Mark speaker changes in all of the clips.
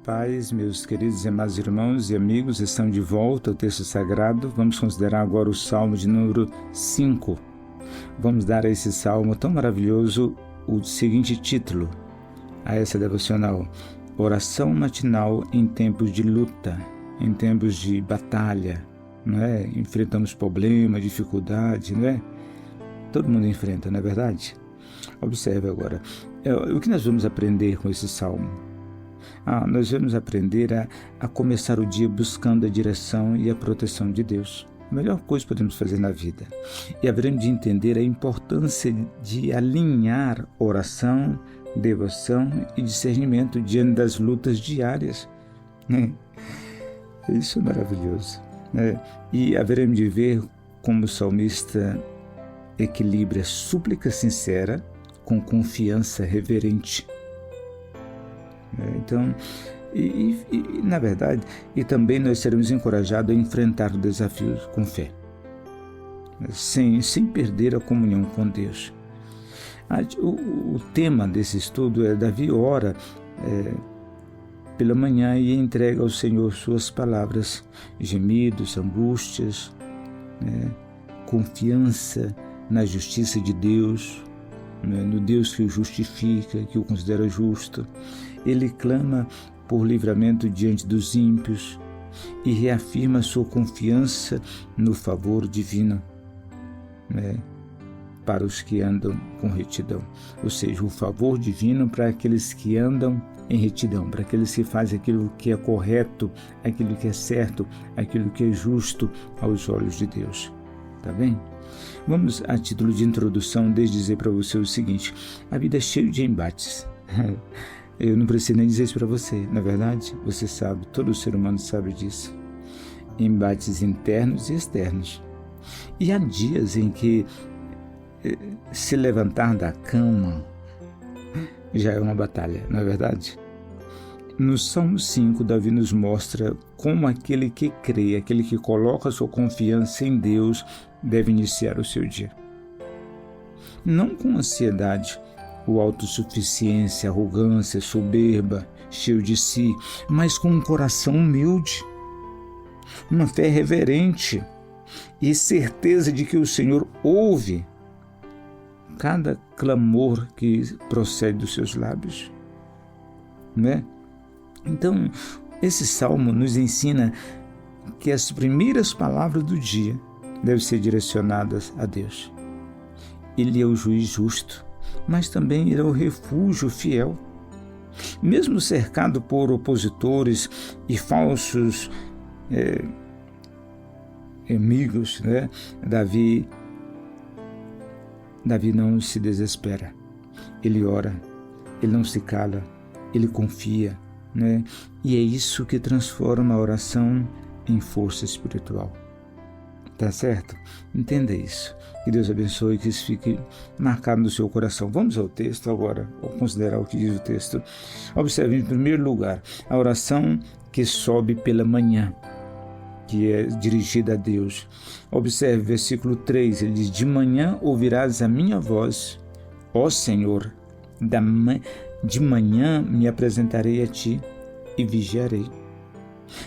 Speaker 1: Paz, meus queridos e amados irmãos e amigos, estão de volta ao texto sagrado. Vamos considerar agora o Salmo de número 5. Vamos dar a esse salmo tão maravilhoso o seguinte título, a essa devocional: Oração matinal em tempos de luta, em tempos de batalha, não é? Enfrentamos problemas, dificuldade, não é? Todo mundo enfrenta, não é verdade? Observe agora, o que nós vamos aprender com esse salmo? Nós vamos aprender a começar o dia buscando a direção e a proteção de Deus. A melhor coisa que podemos fazer na vida. E haveremos de entender a importância de alinhar oração, devoção e discernimento diante das lutas diárias. Isso é maravilhoso. E haveremos de ver como o salmista equilibra súplica sincera com confiança reverente. Então, na verdade, e também nós seremos encorajados a enfrentar o desafio com fé, sem perder a comunhão com Deus. O tema desse estudo é: Davi ora pela manhã e entrega ao Senhor suas palavras, gemidos, angústias, confiança na justiça de Deus, no Deus que o justifica, que o considera justo. Ele clama por livramento diante dos ímpios e reafirma sua confiança no favor divino, para os que andam com retidão. Ou seja, o favor divino para aqueles que andam em retidão, para aqueles que fazem aquilo que é correto, aquilo que é certo, aquilo que é justo aos olhos de Deus. Tá bem? Vamos, a título de introdução, dizer para você o seguinte: a vida é cheia de embates. Eu não preciso nem dizer isso para você, na verdade, você sabe, todo ser humano sabe disso. Embates internos e externos. E há dias em que se levantar da cama já é uma batalha, não é verdade? No Salmo 5, Davi nos mostra como aquele que crê, aquele que coloca sua confiança em Deus, deve iniciar o seu dia. Não com ansiedade, ou autossuficiência, arrogância, soberba, cheio de si, mas com um coração humilde, uma fé reverente e certeza de que o Senhor ouve cada clamor que procede dos seus lábios, Então, esse salmo nos ensina que as primeiras palavras do dia devem ser direcionadas a Deus. Ele é o juiz justo, mas também ele é o refúgio fiel. Mesmo cercado por opositores e falsos amigos, Davi não se desespera. Ele ora, ele não se cala, ele confia, E é isso que transforma a oração em força espiritual. Tá certo? Entenda isso. Que Deus abençoe e que isso fique marcado no seu coração. Vamos ao texto agora, vou considerar o que diz o texto. Observe, em primeiro lugar, a oração que sobe pela manhã, que é dirigida a Deus. Observe, versículo 3, ele diz: de manhã ouvirás a minha voz, ó Senhor, de manhã me apresentarei a ti e vigiarei.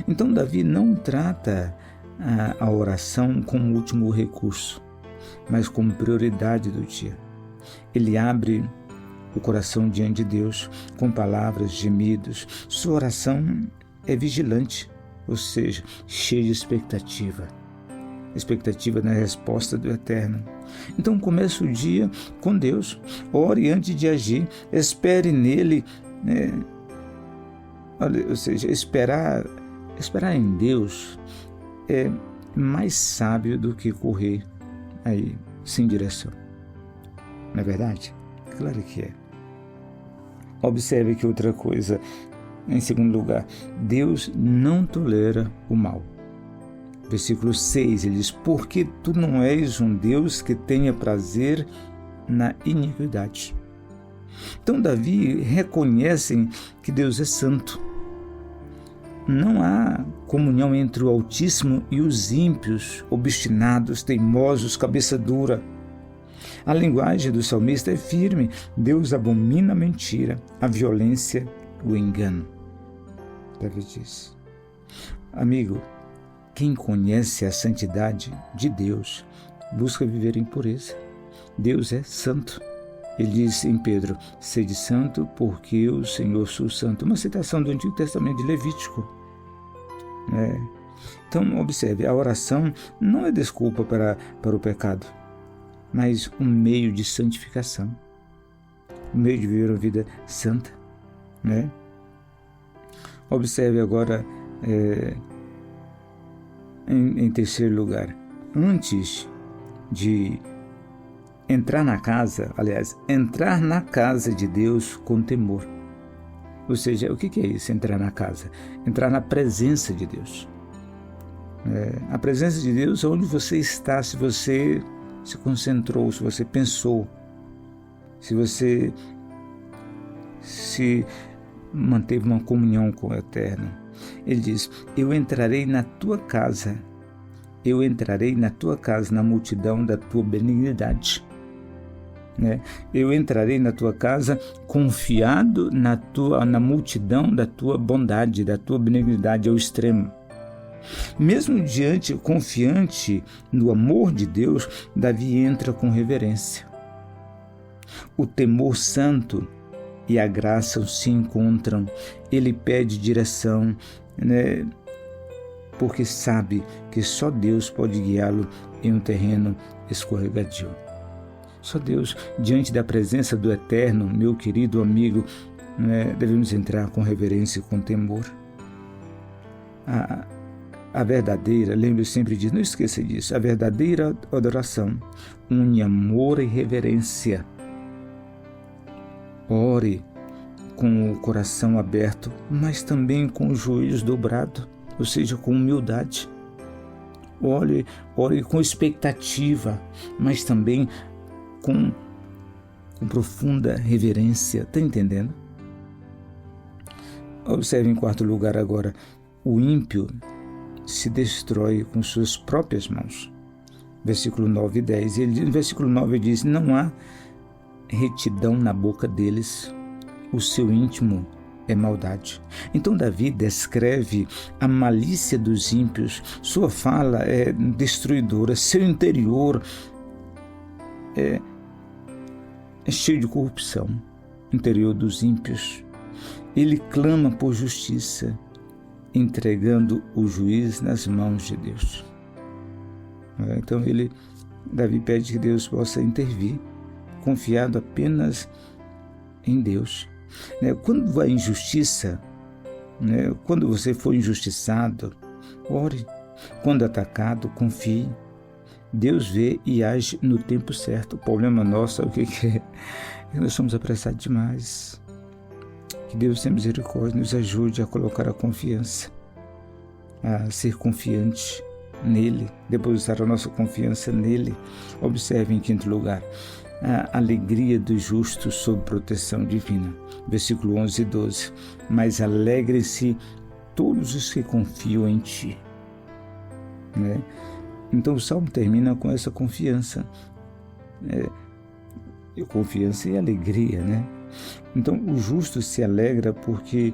Speaker 1: Então, Davi não trata a oração como último recurso, mas como prioridade do dia. Ele abre o coração diante de Deus com palavras, gemidos. Sua oração é vigilante, ou seja, cheia de expectativa na resposta do Eterno. Então começa o dia com Deus, ore antes de agir, espere nele, ou seja, esperar em Deus é mais sábio do que correr aí sem direção. Não é verdade? Claro que é. Observe que outra coisa, em segundo lugar, Deus não tolera o mal. Versículo 6, ele diz: porque tu não és um Deus que tenha prazer na iniquidade. Então Davi reconhece que Deus é santo. Não há comunhão entre o Altíssimo e os ímpios, obstinados, teimosos, cabeça dura. A linguagem do salmista é firme: Deus abomina a mentira, a violência, o engano. Davi diz. Amigo, quem conhece a santidade de Deus busca viver em pureza. Deus é santo. Ele diz em Pedro, sede santo porque eu, o Senhor, sou santo. Uma citação do Antigo Testamento de Levítico. Então, observe, a oração não é desculpa para o pecado, mas um meio de santificação, um meio de viver uma vida santa. Observe agora, em terceiro lugar, antes de entrar na casa de Deus com temor. Ou seja, o que é isso, entrar na casa? Entrar na presença de Deus. A presença de Deus é onde você está, se você se concentrou, se você pensou, se você se manteve uma comunhão com o Eterno. Ele diz, eu entrarei na tua casa na multidão da tua benignidade. Eu entrarei na tua casa confiado na multidão da tua bondade, da tua benignidade ao extremo. Mesmo confiante no amor de Deus, Davi entra com reverência. O temor santo e a graça se encontram. Ele pede direção, porque sabe que só Deus pode guiá-lo em um terreno escorregadio. Só Deus, diante da presença do Eterno, meu querido amigo, devemos entrar com reverência e com temor. A verdadeira, lembre sempre disso, não esqueça disso, a verdadeira adoração une amor e reverência. Ore com o coração aberto, mas também com os joelhos dobrados, ou seja, com humildade. Ore com expectativa, mas também com profunda reverência. Está entendendo? Observe em quarto lugar agora, o ímpio se destrói com suas próprias mãos. Versículo 9 e 10. No versículo 9 ele diz, não há retidão na boca deles, o seu íntimo é maldade. Então Davi descreve a malícia dos ímpios, sua fala é destruidora, seu interior é cheio de corrupção, interior dos ímpios. Ele clama por justiça, entregando o juiz nas mãos de Deus. Então Davi pede que Deus possa intervir, confiado apenas em Deus. Quando a injustiça, quando você for injustiçado, ore. Quando atacado, confie. Deus vê e age no tempo certo. O problema nosso é o que é? Nós somos apressados demais. Que Deus tenha misericórdia, nos ajude a colocar a confiança, a ser confiante nele, depositar a nossa confiança nele. Observe em quinto lugar, a alegria dos justos sob proteção divina. Versículo 11 e 12. Mas alegrem-se todos os que confiam em ti. Então o Salmo termina com essa confiança. Confiança e alegria, Então o justo se alegra porque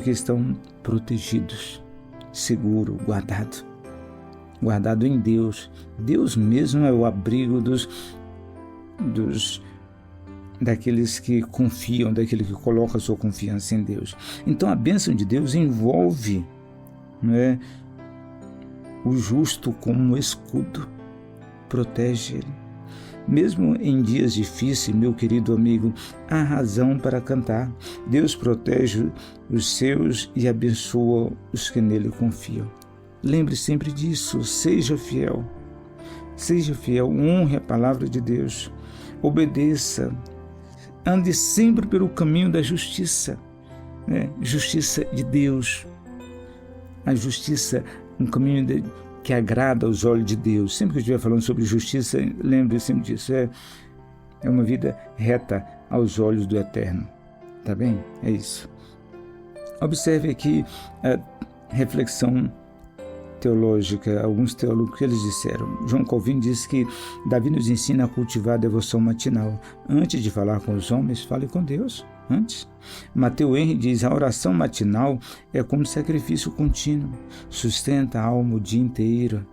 Speaker 1: estão protegidos, seguro, guardado em Deus. Deus mesmo é o abrigo daqueles que confiam, daqueles que colocam a sua confiança em Deus. Então a bênção de Deus envolve o justo como um escudo, protege ele. Mesmo em dias difíceis, meu querido amigo, há razão para cantar. Deus protege os seus e abençoa os que nele confiam. Lembre sempre disso, seja fiel, honre a palavra de Deus, obedeça, ande sempre pelo caminho da justiça, justiça de Deus, a justiça, um caminho que agrada aos olhos de Deus. Sempre que eu estiver falando sobre justiça, lembre sempre disso, é uma vida reta aos olhos do Eterno, tá bem? É isso. Observe aqui a reflexão teológica, alguns teólogos que eles disseram. João Calvin diz que Davi nos ensina a cultivar a devoção matinal. Antes de falar com os homens, fale com Deus. Antes. Matthew Henry diz: a oração matinal é como sacrifício contínuo, sustenta a alma o dia inteiro.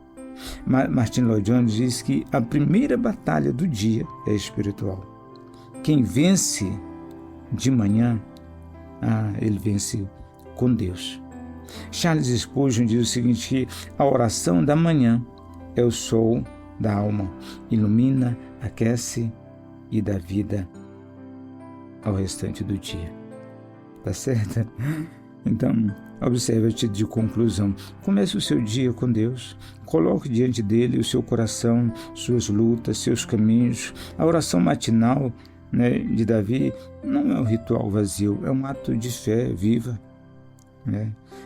Speaker 1: Martin Lloyd Jones diz que a primeira batalha do dia é espiritual. Quem vence de manhã, ele vence com Deus. Charles Spurgeon diz o seguinte, que a oração da manhã é o sol da alma, ilumina, aquece e dá vida ao restante do dia. Tá certo? Então, observe a título de conclusão. Comece o seu dia com Deus. Coloque diante dele o seu coração, suas lutas, seus caminhos. A oração matinal, de Davi não é um ritual vazio, é um ato de fé viva.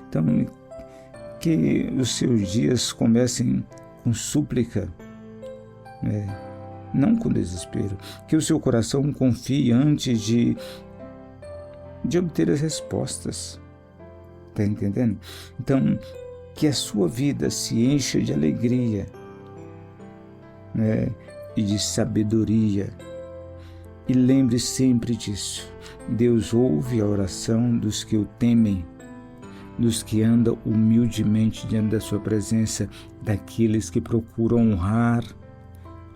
Speaker 1: Então, que os seus dias comecem com súplica, não com desespero. Que o seu coração confie antes de obter as respostas. Está entendendo? Então, que a sua vida se encha de alegria, e de sabedoria. E lembre sempre disso. Deus ouve a oração dos que o temem, dos que andam humildemente diante da sua presença, daqueles que procuram honrar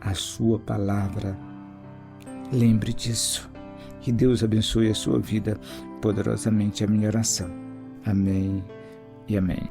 Speaker 1: a sua palavra. Lembre disso. Que Deus abençoe a sua vida poderosamente, a minha oração. Amém e amém.